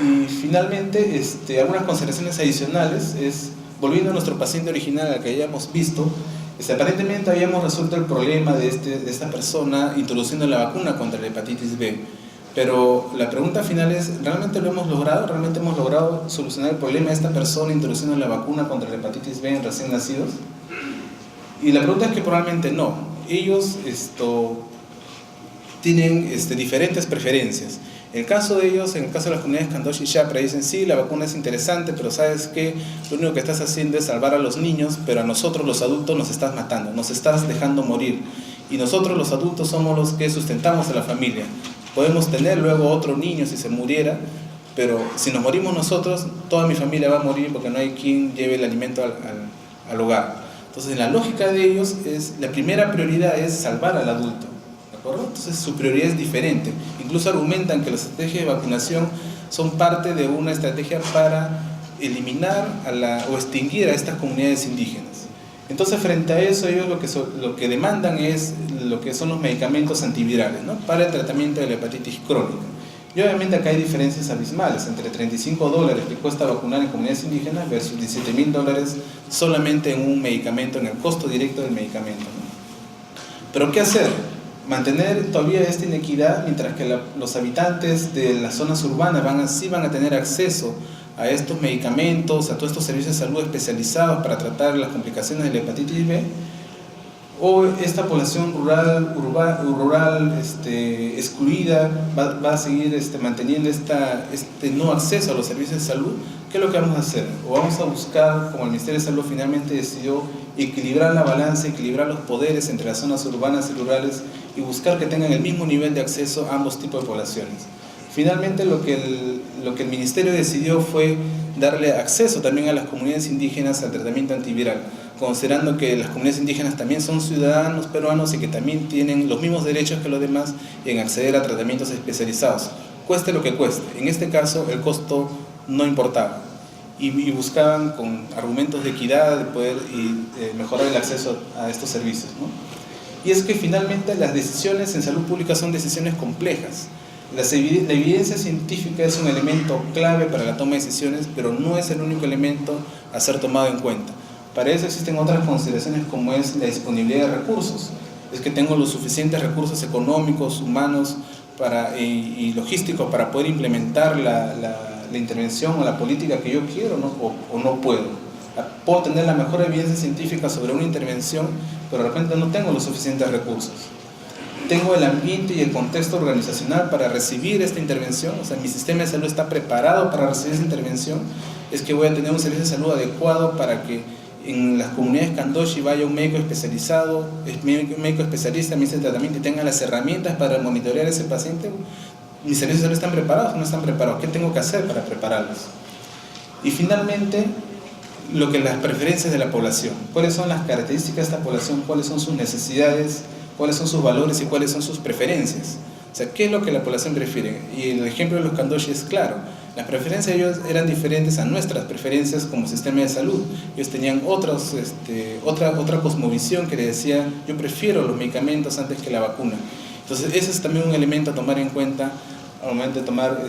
Y finalmente, algunas consideraciones adicionales es, volviendo a nuestro paciente original al que hayamos visto, aparentemente habíamos resuelto el problema de esta persona introduciendo la vacuna contra la hepatitis B. Pero la pregunta final es, ¿realmente lo hemos logrado? ¿Realmente hemos logrado solucionar el problema de esta persona introduciendo la vacuna contra la hepatitis B en recién nacidos? Y la pregunta es que probablemente no. Ellos tienen diferentes preferencias. En el caso de ellos, en el caso de las comunidades Kandoshi y Shapra, dicen sí, la vacuna es interesante, pero sabes que lo único que estás haciendo es salvar a los niños, pero a nosotros los adultos nos estás matando, nos estás dejando morir. Y nosotros los adultos somos los que sustentamos a la familia. Podemos tener luego otro niño si se muriera, pero si nos morimos nosotros, toda mi familia va a morir porque no hay quien lleve el alimento al hogar. Entonces, en la lógica de ellos, la primera prioridad es salvar al adulto. Entonces su prioridad es diferente. Incluso argumentan que las estrategias de vacunación son parte de una estrategia para eliminar o extinguir a estas comunidades indígenas. Entonces, frente a eso, ellos lo que demandan es lo que son los medicamentos antivirales, ¿no?, para el tratamiento de la hepatitis crónica. Y obviamente acá hay diferencias abismales, entre $35 que cuesta vacunar en comunidades indígenas versus $17.000 solamente en un medicamento, en el costo directo del medicamento, ¿no? Pero ¿qué hacer? Mantener todavía esta inequidad, mientras que los habitantes de las zonas urbanas sí van a tener acceso a estos medicamentos, a todos estos servicios de salud especializados para tratar las complicaciones de la hepatitis B, o esta población rural excluida va a seguir manteniendo este no acceso a los servicios de salud. ¿Qué es lo que vamos a hacer? O vamos a buscar, como el Ministerio de Salud finalmente decidió, equilibrar la balanza, equilibrar los poderes entre las zonas urbanas y rurales y buscar que tengan el mismo nivel de acceso a ambos tipos de poblaciones. Finalmente lo que el Ministerio decidió fue darle acceso también a las comunidades indígenas al tratamiento antiviral, considerando que las comunidades indígenas también son ciudadanos peruanos y que también tienen los mismos derechos que los demás en acceder a tratamientos especializados, cueste lo que cueste. En este caso el costo no importaba y buscaban con argumentos de equidad de poder mejorar el acceso a estos servicios, ¿no? Y es que finalmente las decisiones en salud pública son decisiones complejas. La evidencia científica es un elemento clave para la toma de decisiones, pero no es el único elemento a ser tomado en cuenta. Para eso existen otras consideraciones como es la disponibilidad de recursos. Es que tengo los suficientes recursos económicos, humanos y logísticos para poder implementar la intervención o la política que yo quiero, ¿no? o no puedo. Puedo tener la mejor evidencia científica sobre una intervención, pero de repente no tengo los suficientes recursos. Tengo el ambiente y el contexto organizacional para recibir esta intervención, o sea, mi sistema de salud está preparado para recibir esa intervención. Es que voy a tener un servicio de salud adecuado para que en las comunidades Kandoshi vaya un médico especializado, un médico especialista, me hice el tratamiento y tenga las herramientas para monitorear a ese paciente. ¿Mis servicios de salud están preparados o no están preparados? ¿Qué tengo que hacer para prepararlos? Y finalmente, las preferencias de la población. ¿Cuáles son las características de esta población? ¿Cuáles son sus necesidades? ¿Cuáles son sus valores y cuáles son sus preferencias? O sea, ¿qué es lo que la población prefiere? Y el ejemplo de los Kandoshi es claro. Las preferencias de ellos eran diferentes a nuestras preferencias como sistema de salud. Ellos tenían otra cosmovisión que le decía, yo prefiero los medicamentos antes que la vacuna. Entonces, ese es también un elemento a tomar en cuenta al momento de tomar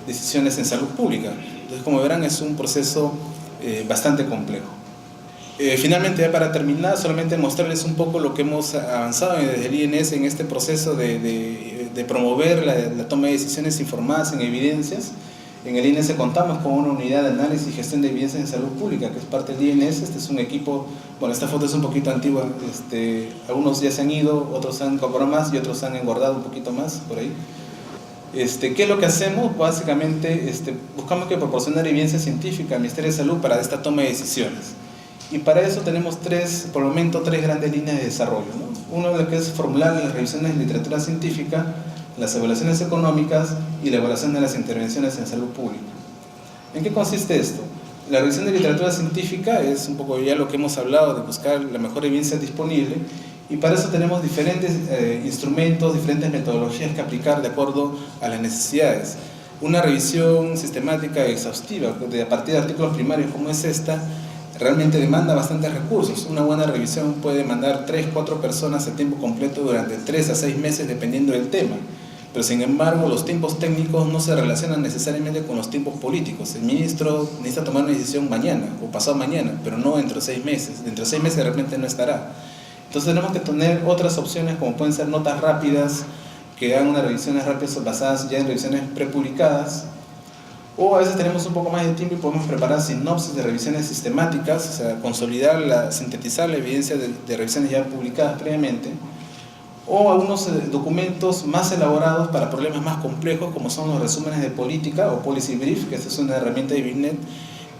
decisiones en salud pública. Entonces, como verán, es un proceso bastante complejo. Finalmente, ya para terminar, solamente mostrarles un poco lo que hemos avanzado desde el INS en este proceso de promover la toma de decisiones informadas en evidencias. En el INS contamos con una unidad de análisis y gestión de evidencias en salud pública, que es parte del INS. Este es un equipo, bueno, esta foto es un poquito antigua, algunos ya se han ido, otros han incorporado más y otros han engordado un poquito más, por ahí. ¿Qué es lo que hacemos? Básicamente buscamos que proporcionar evidencia científica al Ministerio de Salud para esta toma de decisiones. Y para eso tenemos por el momento tres grandes líneas de desarrollo, ¿no? Uno lo que es formular las revisiones de literatura científica, las evaluaciones económicas y la evaluación de las intervenciones en salud pública. ¿En qué consiste esto? La revisión de literatura científica es un poco ya lo que hemos hablado, de buscar la mejor evidencia disponible, y para eso tenemos diferentes instrumentos, diferentes metodologías que aplicar de acuerdo a las necesidades. Una revisión sistemática y exhaustiva a partir de artículos primarios como es esta, realmente demanda bastantes recursos. Una buena revisión puede demandar 3-4 personas a tiempo completo durante 3 a 6 meses dependiendo del tema. pero sin embargo los tiempos técnicos no se relacionan necesariamente con los tiempos políticos. El ministro necesita tomar una decisión mañana o pasado mañana, pero no dentro de 6 meses. Dentro de 6 meses de repente no estará. Entonces tenemos que tener otras opciones, como pueden ser notas rápidas, que hagan unas revisiones rápidas basadas ya en revisiones prepublicadas, o a veces tenemos un poco más de tiempo y podemos preparar sinopsis de revisiones sistemáticas, o sea, consolidar, sintetizar la evidencia de revisiones ya publicadas previamente, o algunos documentos más elaborados para problemas más complejos, como son los resúmenes de política o policy brief, que esta es una herramienta de BIFNET,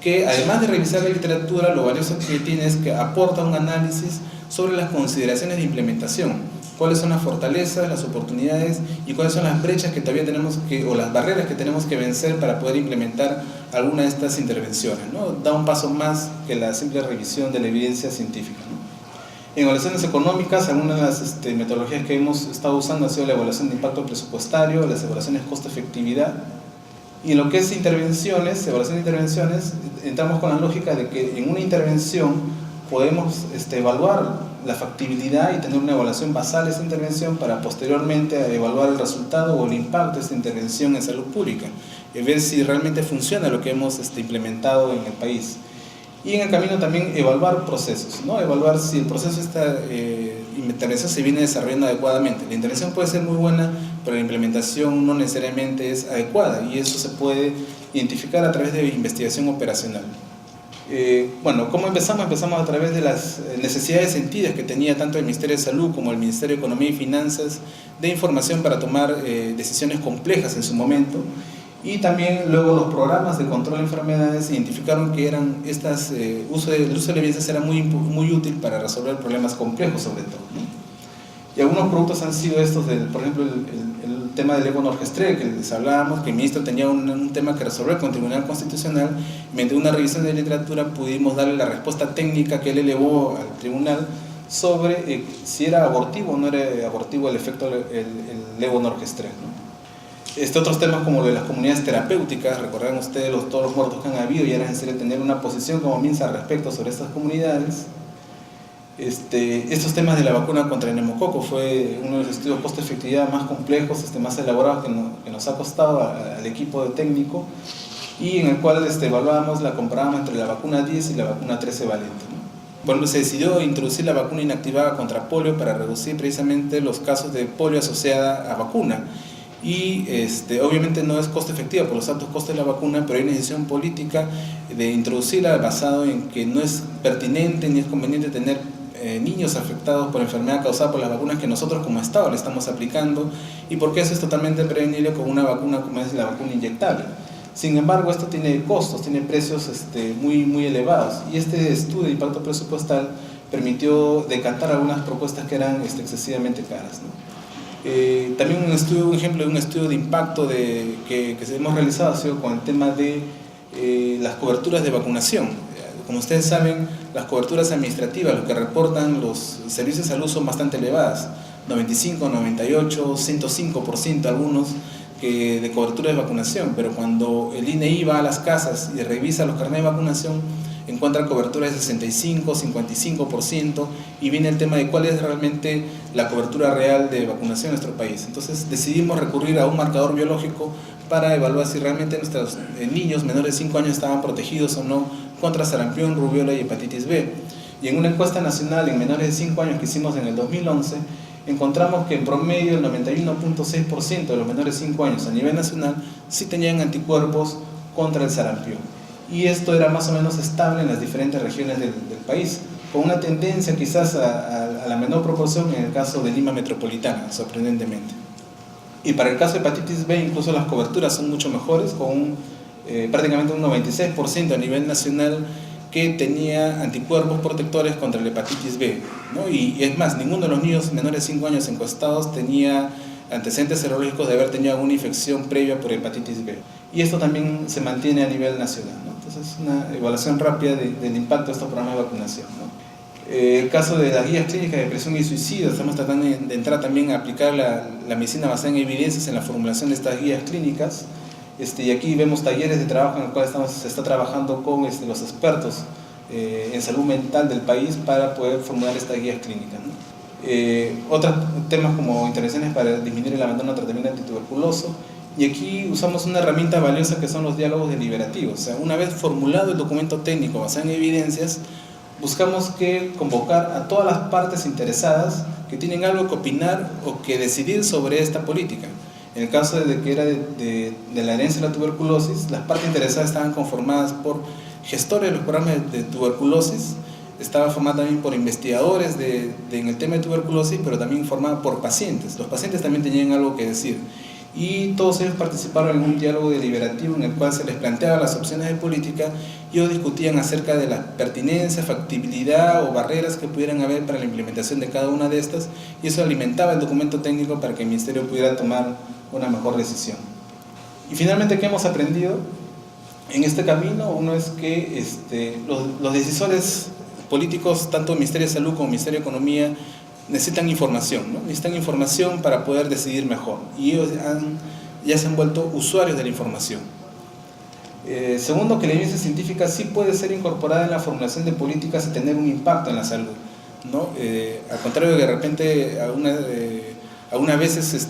que además de revisar la literatura, lo valioso que tiene es que aporta un análisis sobre las consideraciones de implementación, cuáles son las fortalezas, las oportunidades y cuáles son las brechas que todavía tenemos o las barreras que tenemos que vencer para poder implementar alguna de estas intervenciones, ¿no? Da un paso más que la simple revisión de la evidencia científica, ¿no? En evaluaciones económicas, algunas de las metodologías que hemos estado usando ha sido la evaluación de impacto presupuestario, las evaluaciones costo-efectividad. Y en lo que es intervenciones, evaluación de intervenciones, entramos con la lógica de que en una intervención podemos evaluar la factibilidad y tener una evaluación basal de esta intervención para posteriormente evaluar el resultado o el impacto de esta intervención en salud pública y ver si realmente funciona lo que hemos implementado en el país. Y en el camino también evaluar procesos, ¿no? Evaluar si el proceso intervención se viene desarrollando adecuadamente. La intervención puede ser muy buena, pero la implementación no necesariamente es adecuada y eso se puede identificar a través de investigación operacional. Bueno, ¿cómo empezamos? Empezamos a través de las necesidades sentidas que tenía tanto el Ministerio de Salud como el Ministerio de Economía y Finanzas de información para tomar decisiones complejas en su momento, y también luego los programas de control de enfermedades identificaron que eran el uso de la evidencia era muy útil para resolver problemas complejos sobre todo, ¿no? Y algunos productos han sido estos, por ejemplo, el tema del levonorgestrel, que les hablábamos, que el ministro tenía un tema que resolver con el Tribunal Constitucional. Mediante una revisión de literatura pudimos darle la respuesta técnica que él elevó al tribunal sobre si era abortivo o no era abortivo el efecto del levonorgestrel, ¿no? Otros temas como lo de las comunidades terapéuticas, recordarán ustedes todos los muertos que han habido y era necesario tener una posición como MINSA al respecto sobre estas comunidades. Estos temas de la vacuna contra el neumococo fue uno de los estudios costo-efectividad más complejos, más elaborados que nos ha costado al equipo de técnico, y en el cual evaluábamos, comparábamos entre la vacuna 10 y la vacuna 13 valente, ¿no? Bueno, se decidió introducir la vacuna inactivada contra polio para reducir precisamente los casos de polio asociada a vacuna. Y obviamente no es costo efectiva por los altos costos de la vacuna, pero hay una decisión política de introducirla basado en que no es pertinente ni es conveniente tener niños afectados por enfermedad causada por las vacunas que nosotros como Estado le estamos aplicando, y porque eso es totalmente prevenible con una vacuna como es la vacuna inyectable. Sin embargo, esto tiene costos, tiene precios muy elevados, y este estudio de impacto presupuestal permitió decantar algunas propuestas que eran excesivamente caras, ¿no? También un ejemplo de un estudio de impacto que hemos realizado ha sido con el tema de las coberturas de vacunación. Como ustedes saben, las coberturas administrativas, lo que reportan los servicios de salud, son bastante elevadas, 95, 98, 105% algunos de cobertura de vacunación, pero cuando el INEI va a las casas y revisa los carnets de vacunación, encuentra cobertura de 65, 55%, y viene el tema de cuál es realmente la cobertura real de vacunación en nuestro país. Entonces decidimos recurrir a un marcador biológico para evaluar si realmente nuestros niños menores de 5 años estaban protegidos o no contra sarampión, rubiola y hepatitis B. Y en una encuesta nacional en menores de 5 años que hicimos en el 2011, encontramos que en promedio el 91.6% de los menores de 5 años a nivel nacional sí tenían anticuerpos contra el sarampión. Y esto era más o menos estable en las diferentes regiones del país, con una tendencia quizás a la menor proporción en el caso de Lima metropolitana, sorprendentemente. Y para el caso de hepatitis B, incluso las coberturas son mucho mejores, con prácticamente un 96% a nivel nacional que tenía anticuerpos protectores contra la hepatitis B, ¿no? Y es más, ninguno de los niños menores de 5 años encuestados tenía antecedentes serológicos de haber tenido alguna infección previa por hepatitis B. Y esto también se mantiene a nivel nacional, ¿no? Entonces, una evaluación rápida del impacto de estos programas de vacunación, ¿no? El caso de las guías clínicas de depresión y suicidio, estamos tratando de entrar también a aplicar la medicina basada en evidencias en la formulación de estas guías clínicas. Y aquí vemos talleres de trabajo en el cual se está trabajando con los expertos en salud mental del país para poder formular estas guías clínicas, ¿no? Otros temas como intervenciones para disminuir el abandono al tratamiento antituberculoso. Y aquí usamos una herramienta valiosa que son los diálogos deliberativos. O sea, una vez formulado el documento técnico basado en evidencias, buscamos que convocar a todas las partes interesadas que tienen algo que opinar o que decidir sobre esta política. En el caso de que era de la herencia de la tuberculosis, las partes interesadas estaban conformadas por gestores de los programas de tuberculosis, estaba formada también por investigadores en el tema de tuberculosis, pero también formada por pacientes. Los pacientes también tenían algo que decir. Y todos ellos participaron en un diálogo deliberativo en el cual se les planteaban las opciones de política y ellos discutían acerca de la pertinencia, factibilidad o barreras que pudieran haber para la implementación de cada una de estas, y eso alimentaba el documento técnico para que el Ministerio pudiera tomar una mejor decisión. Y finalmente, ¿qué hemos aprendido en este camino? Uno es que los decisores políticos, tanto el Ministerio de Salud como el Ministerio de Economía, necesitan información, ¿no? Necesitan información para poder decidir mejor, y ellos ya se han vuelto usuarios de la información. Segundo, que la evidencia científica sí puede ser incorporada en la formulación de políticas y tener un impacto en la salud, ¿no? Al contrario de que de repente algunas veces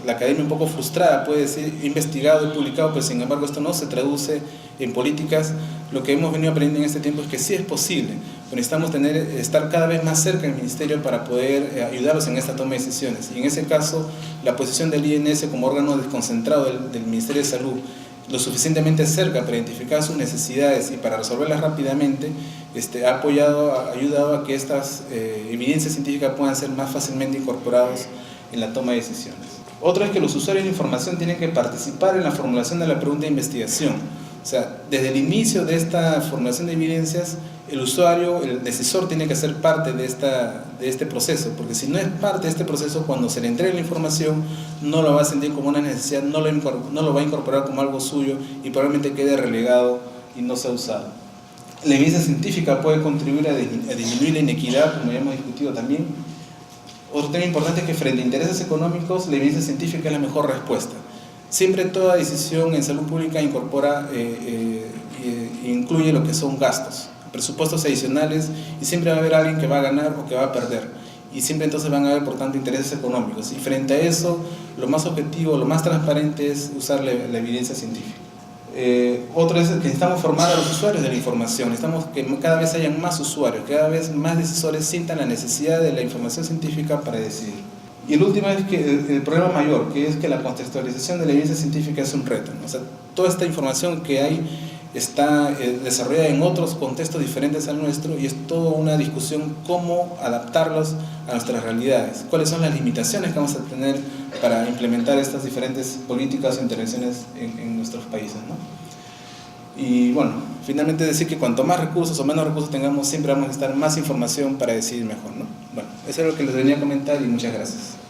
la academia un poco frustrada puede decir investigado y publicado, pero sin embargo esto no se traduce en políticas. Lo que hemos venido aprendiendo en este tiempo es que sí es posible, pero necesitamos estar cada vez más cerca del Ministerio para poder ayudarlos en esta toma de decisiones. Y en ese caso, la posición del INS como órgano desconcentrado del Ministerio de Salud, lo suficientemente cerca para identificar sus necesidades y para resolverlas rápidamente, ha ayudado a que estas evidencias científicas puedan ser más fácilmente incorporadas en la toma de decisiones. Otro es que los usuarios de la información tienen que participar en la formulación de la pregunta de investigación. O sea, desde el inicio de esta formulación de evidencias, el usuario, el decisor, tiene que ser parte de este proceso, porque si no es parte de este proceso, cuando se le entregue la información, no lo va a sentir como una necesidad, no lo va a incorporar como algo suyo y probablemente quede relegado y no sea usado. La evidencia científica puede contribuir a disminuir la inequidad, como ya hemos discutido también. Otro tema importante es que frente a intereses económicos, la evidencia científica es la mejor respuesta. Siempre toda decisión en salud pública incluye lo que son gastos, presupuestos adicionales, y siempre va a haber alguien que va a ganar o que va a perder, y siempre entonces van a haber por tanto intereses económicos, y frente a eso lo más objetivo, lo más transparente es usar la evidencia científica. Otro es que necesitamos formar a los usuarios de la información, necesitamos que cada vez hayan más usuarios, cada vez más decisores sientan la necesidad de la información científica para decidir. Y el último es que el problema mayor, que es que la contextualización de la evidencia científica es un reto, ¿no? O sea, toda esta información que hay está desarrollada en otros contextos diferentes al nuestro, y es toda una discusión cómo adaptarlos a nuestras realidades, cuáles son las limitaciones que vamos a tener para implementar estas diferentes políticas o intervenciones en nuestros países, ¿no? Y bueno, finalmente decir que cuanto más recursos o menos recursos tengamos, siempre vamos a necesitar más información para decidir mejor, ¿no? Bueno, eso es lo que les venía a comentar y muchas gracias.